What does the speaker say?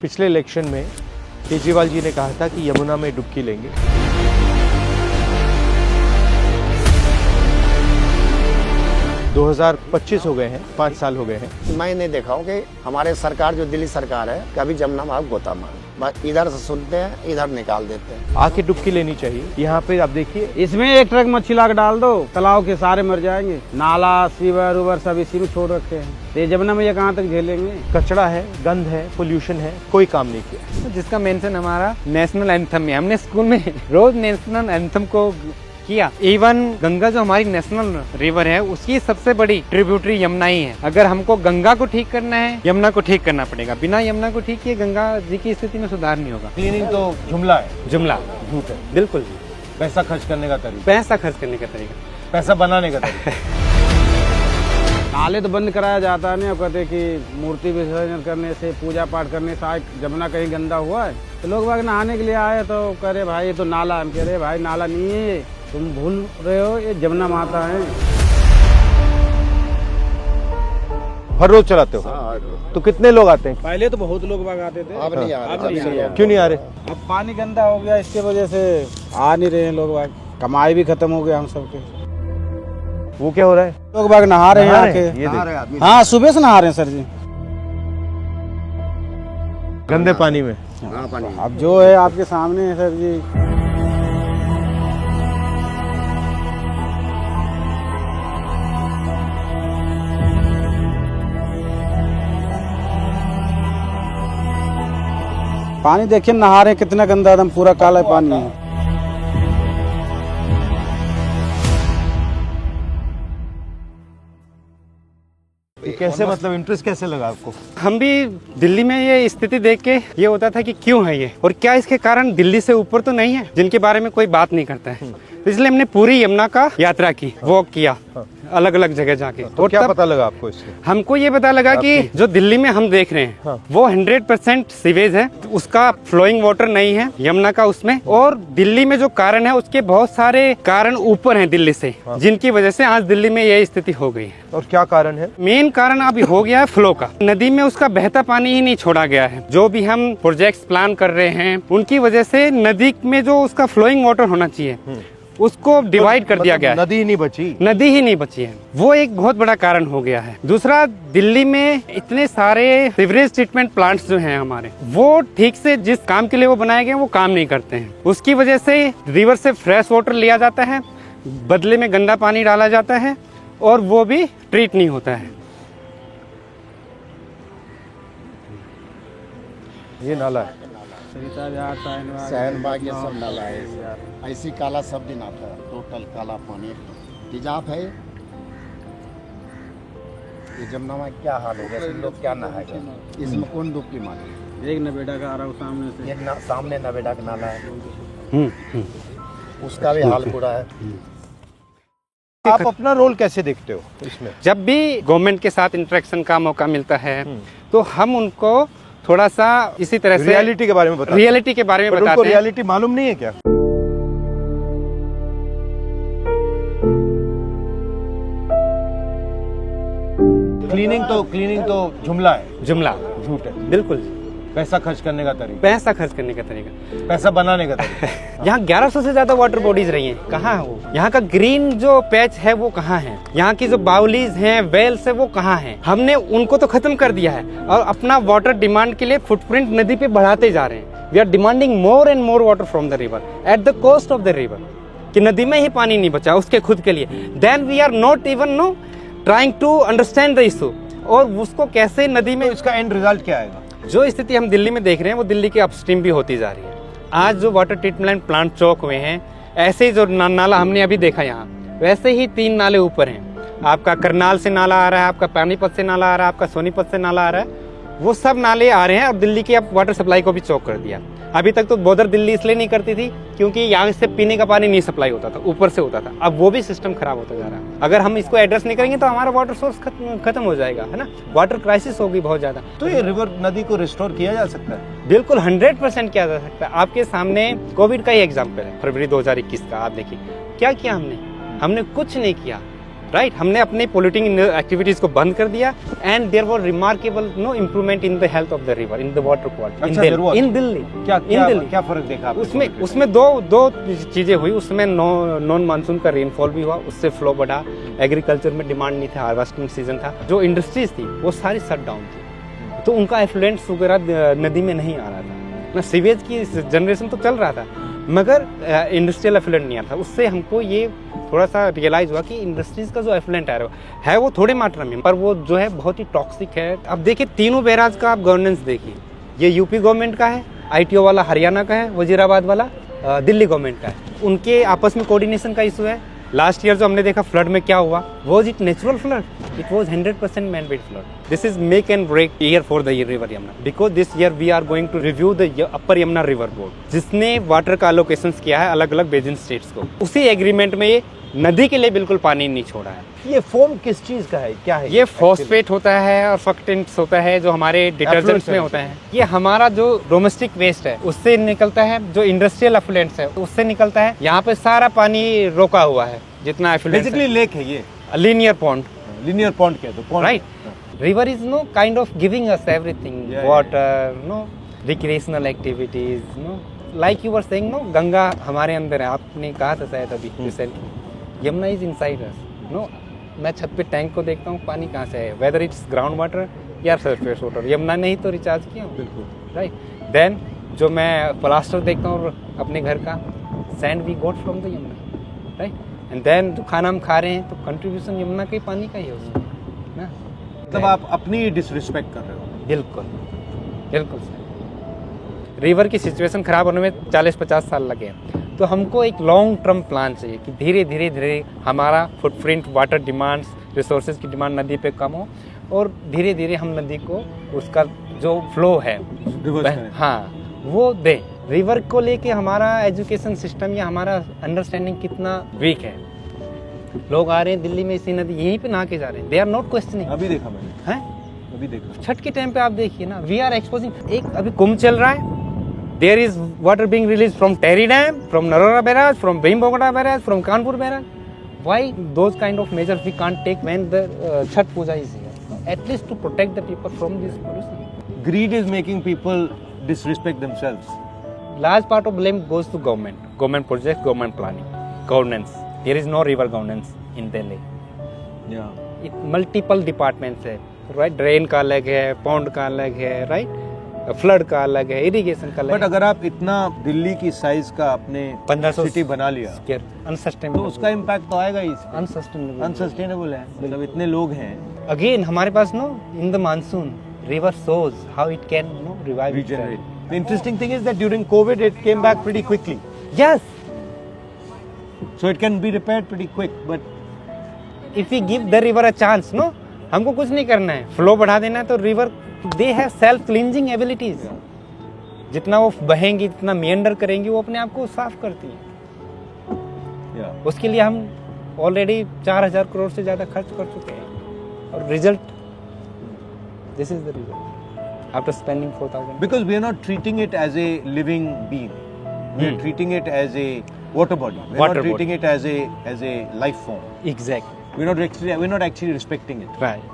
पिछले इलेक्शन में केजरीवाल जी ने कहा था कि यमुना में डुबकी लेंगे। दो 2025 हो गए हैं, 5 साल हो गए हैं। मैं नहीं देखा हूँ कि हमारे सरकार जो दिल्ली सरकार है कभी जमुना में गोता मार इधर से सुनते हैं इधर निकाल देते हैं। आके डुबकी लेनी चाहिए। यहाँ पे आप देखिए, इसमें एक ट्रक मच्छी ला के डाल दो, तालाब के सारे मर जाएंगे। नाला सीवर उवर सब इसी में छोड़ रखे हैं। ये जमुना में ये कहाँ तक झेलेंगे? कचरा है, गंद है, पोल्यूशन है, कोई काम नहीं किया। जिसका मेंशन हमारा नेशनल एंथम है, हमने स्कूल में रोज नेशनल एंथम को किया। इवन गंगा जो हमारी नेशनल रिवर है उसकी सबसे बड़ी ट्रिब्यूटरी यमुना ही है। अगर हमको गंगा को ठीक करना है यमुना को ठीक करना पड़ेगा। बिना यमुना को ठीक किए गंगा जी की स्थिति में सुधार नहीं होगा। क्लीनिंग तो जुमला है, जुमला झूठ है। बिल्कुल पैसा खर्च करने का तरीका, पैसा खर्च करने का तरीका, पैसा बनाने का तरीका। नाले तो बंद कराया जाता है। नहीं कहते कि मूर्ति विसर्जन करने से, पूजा पाठ करने से जमुना कहीं गंदा हुआ है तो लोग बाग नहाने के लिए आए तो कह रहे भाई ये तो नाला। हम कह रहे भाई नाला नहीं है, तुम भूल रहे हो, ये जमुना माता है। हर रोज चलाते हो? तो कितने लोग आते हैं? पहले तो बहुत लोग बाग आते थे, अब नहीं आ रहे। क्यों नहीं आ रहे? अब पानी गंदा हो गया, इसके वजह से आ नहीं रहे हैं लोग बाग। कमाई भी खत्म हो गया हम सबके। वो क्या हो रहा है? लोग बाग नहा रहे हैं आके। ये देख, हाँ सुबह से नहा रहे हैं सर जी, गंदे पानी में। अब जो है आपके सामने है सर जी। पानी देखिए, नहा रहे हैं, कितना गंदा, एकदम पूरा काला पानी है। ये कैसे, मतलब इंटरेस्ट कैसे लगा आपको? हम भी दिल्ली में ये स्थिति देख के ये होता था कि क्यों है ये और क्या इसके कारण दिल्ली से ऊपर तो नहीं है जिनके बारे में कोई बात नहीं करता है। इसलिए हमने पूरी यमुना का यात्रा की, वॉक किया अलग अलग जगह जाके। तो क्या पता लगा आपको इससे? हमको ये पता लगा कि जो दिल्ली में हम देख रहे हैं वो 100% सीवेज है, उसका फ्लोइंग वाटर नहीं है यमुना का उसमें। और दिल्ली में जो कारण है उसके बहुत सारे कारण ऊपर हैं दिल्ली से, जिनकी वजह से आज दिल्ली में यही स्थिति हो गई है। और क्या कारण है? मेन कारण अभी हो गया है फ्लो का। नदी में उसका बहता पानी ही नहीं छोड़ा गया है। जो भी हम प्रोजेक्ट्स प्लान कर रहे हैं उनकी वजह से नदी में जो उसका फ्लोइंग वाटर होना चाहिए उसको डिवाइड कर दिया गया है। नदी ही नहीं बची, नदी ही नहीं बची है, वो एक बहुत बड़ा कारण हो गया है। दूसरा, दिल्ली में इतने सारे सीवरेज ट्रीटमेंट प्लांट्स जो हैं हमारे, वो ठीक से जिस काम के लिए वो बनाए गए वो काम नहीं करते हैं। उसकी वजह से रिवर से फ्रेश वाटर लिया जाता है, बदले में गंदा पानी डाला जाता है और वो भी ट्रीट नहीं होता है। ये नाला है। शहनबाग ये सब नाला है, ऐसी काला सब दिन आता है, टोटल काला पानी तेजाब है। ये जमुना में क्या हाल हो गया, लोग क्या नहाएगा इसमें? कौन डुबकी मारे? एक नवेड़ा का आ रहा हूँ सामने से, ये सामने नवेड़ा का नाला है, उसका भी हाल बुरा है। आप अपना रोल कैसे देखते हो इसमें? जब भी गवर्नमेंट के साथ इंटरेक्शन का मौका मिलता है तो हम उनको थोड़ा सा इसी तरह से रियलिटी के बारे में बताते हैं। रियलिटी के बारे में बताते हैं। रियलिटी मालूम नहीं है क्या? क्लीनिंग तो जुमला है, जुमला झूठ है। बिल्कुल। पैसा खर्च करने का तरीका, पैसा खर्च करने का तरीका, पैसा बनाने का तरीका। यहाँ 1100 से ज्यादा वाटर बॉडीज रही हैं, कहाँ है वो? यहाँ का ग्रीन जो पैच है वो कहाँ है? यहाँ की जो बाउलीज हैं, वेल्स है, वो कहाँ है? हमने उनको तो खत्म कर दिया है और अपना वाटर डिमांड के लिए फुटप्रिंट नदी पे बढ़ाते जा रहे हैं। We are demanding more and more water from the river at the cost of the river, कि नदी में ही पानी नहीं बचा उसके खुद के लिए। Then we are not even trying to understand the issue और उसको कैसे नदी में। इसका एंड रिजल्ट क्या आएगा? जो स्थिति हम दिल्ली में देख रहे हैं वो दिल्ली के अपस्ट्रीम भी होती जा रही है। आज जो वाटर ट्रीटमेंट प्लांट चौक हुए हैं, ऐसे ही जो नाला हमने अभी देखा यहाँ, वैसे ही 3 नाले ऊपर हैं। आपका करनाल से नाला आ रहा है, आपका पानीपत से नाला आ रहा है, आपका सोनीपत से नाला आ रहा है। वो सब नाले आ रहे हैं और दिल्ली की अब वाटर सप्लाई को भी चौक कर दिया। अभी तक तो बॉर्डर दिल्ली इसलिए नहीं करती थी क्योंकि यहाँ से पीने का पानी नहीं सप्लाई होता था, ऊपर से होता था। अब वो भी सिस्टम खराब होता जा रहा है। अगर हम इसको एड्रेस नहीं करेंगे तो हमारा वाटर सोर्स खत्म हो जाएगा, है ना। वाटर क्राइसिस होगी बहुत ज्यादा। तो ये रिवर नदी को रिस्टोर किया जा सकता है? बिल्कुल 100% किया जा सकता है। आपके सामने कोविड का ही एग्जाम्पल है, फरवरी 2021 का। आप देखिए क्या किया हमने कुछ नहीं किया। राइट हमने अपने पोल्यूटिंग एक्टिविटीज को बंद कर दिया and there was remarkable no improvement in the health of the river in the water quality in Delhi क्या फर्क देखा आपने? उसमें दो चीजें हुई। उसमें नॉन मानसून का रेनफॉल भी हुआ, उससे फ्लो बढ़ा, एग्रीकल्चर में डिमांड नहीं था, हार्वेस्टिंग सीजन था, जो इंडस्ट्रीज थी वो सारी शट डाउन थी, तो उनका एफ्लुएंट्स वगैरह नदी में नहीं आ रहा था ना, सीवेज की जनरेशन तो चल रहा था मगर इंडस्ट्रियल एफ्लुएंट नहीं आता। उससे हमको ये थोड़ा सा रियलाइज हुआ कि इंडस्ट्रीज का जो एफ्लुएंट है वो थोड़े मात्रा में, पर वो जो है बहुत ही टॉक्सिक है। अब देखिए तीनों बैराज का आप गवर्नेंस देखिए, ये यूपी गवर्नमेंट का है, ITO वाला हरियाणा का है, वजीराबाद वाला दिल्ली गवर्नमेंट का है। उनके आपस में कोऑर्डिनेशन का इशू है। लास्ट ईयर जो हमने देखा फ्लड में क्या हुआ, was it natural flood? It was 100% man made flood. This is make and break year for the river Yamuna, because this year we are going to review the upper Yamuna river board, जिसने water का allocation किया है अलग अलग basin states को। उसी agreement में ये नदी के लिए बिल्कुल पानी नहीं छोड़ा है। ये फोम किस चीज का है, क्या है? ये फॉस्फेट होता है और फक्टेंट्स होता है जो हमारे डिटर्जेंट्स में होता है। ये हमारा जो डोमेस्टिक वेस्ट है उससे निकलता है, जो इंडस्ट्रियल एफ्लुएंट्स है उससे निकलता है। यहाँ पे सारा पानी रोका हुआ है जितना एफ्लुएंट। बेसिकली लेक है ये, लीनियर पॉन्ड। लीनियर पॉन्ड क्या है? तो right, river is no kind of giving us everything, water, no recreational activities, no like you were saying, no Ganga हमारे अंदर है, आपने कहा था शायद अभी recently, Yamuna is inside us, no. मैं छत पे टैंक को देखता हूँ, पानी कहाँ से है, वेदर इट्स ग्राउंड वाटर या सरफेस वाटर, यमुना ने ही तो रिचार्ज किया। बिल्कुल राइट। देन जो मैं प्लास्टर देखता हूँ अपने घर का, sand we got from the Yamuna, right. And then जो खाना हम खा रहे हैं तो कंट्रीब्यूशन यमुना के पानी का ही है उसमें ना। मतलब आप अपनी डिसरिस्पेक्ट कर रहे हो। बिल्कुल बिल्कुल सर, रिवर की सिचुएशन खराब होने में 40-50 साल लगे हैं, तो हमको एक लॉन्ग टर्म प्लान चाहिए कि धीरे धीरे धीरे हमारा फुटप्रिंट, वाटर डिमांड्स, रिसोर्सेज की डिमांड नदी पे कम हो और धीरे धीरे हम नदी को उसका जो फ्लो है हाँ वो दें। रिवर को लेके हमारा एजुकेशन सिस्टम या हमारा अंडरस्टैंडिंग कितना वीक है। लोग आ रहे हैं दिल्ली में इसी नदी यहीं पे नहा के जा रहे हैं, दे आर नॉट क्वेश्चनिंग। अभी देखा मैंने, हैं अभी देखा छठ के टाइम पे आप देखिए ना, वी आर एक्सपोजिंग। एक अभी कुंभ चल रहा है, there is water being released from Terry Dam, from Narora Barrage, from Bhimbogada Barrage, from Kanpur Barrage. Why those kind of measures we can't take when the Chhat Puja is here? At least to protect the people from this pollution. Greed is making people disrespect themselves. Large part of blame goes to government projects, government planning, governance. There is no river governance in Delhi. Yeah. It multiple departments है, right? Drain का अलग है, pond का अलग है, right? Flood का अलग है, इरिगेशन का अलग है। बट अगर आप इतना दिल्ली की साइज का अपने 1500 सिटी बना लिया अनसस्टेनेबल, तो उसका इम्पैक्ट तो आएगा ही। अनसस्टेनेबल है, मतलब इतने लोग हैं। अगेन हमारे पास no in the monsoon river shows how it can no revive Regenerate. The interesting thing is that during COVID it came back pretty quickly. Yes, So it can be repaired pretty quick. But if we give the river a chance, no, हमको कुछ नहीं करना है, flow बढ़ा देना है तो river they have self cleansing abilities. जितना वो बहेंगी, जितना मेंडर करेंगी, वो अपने आप को साफ करती है। उसके लिए हम ऑलरेडी 4000 करोड़ से ज्यादा खर्च कर चुके हैं और result this is the result after spending 4000। because we are not treating it as a living being, we are treating it as a water body. We are not treating it as a life form. Exactly. We're not actually respecting it. Right.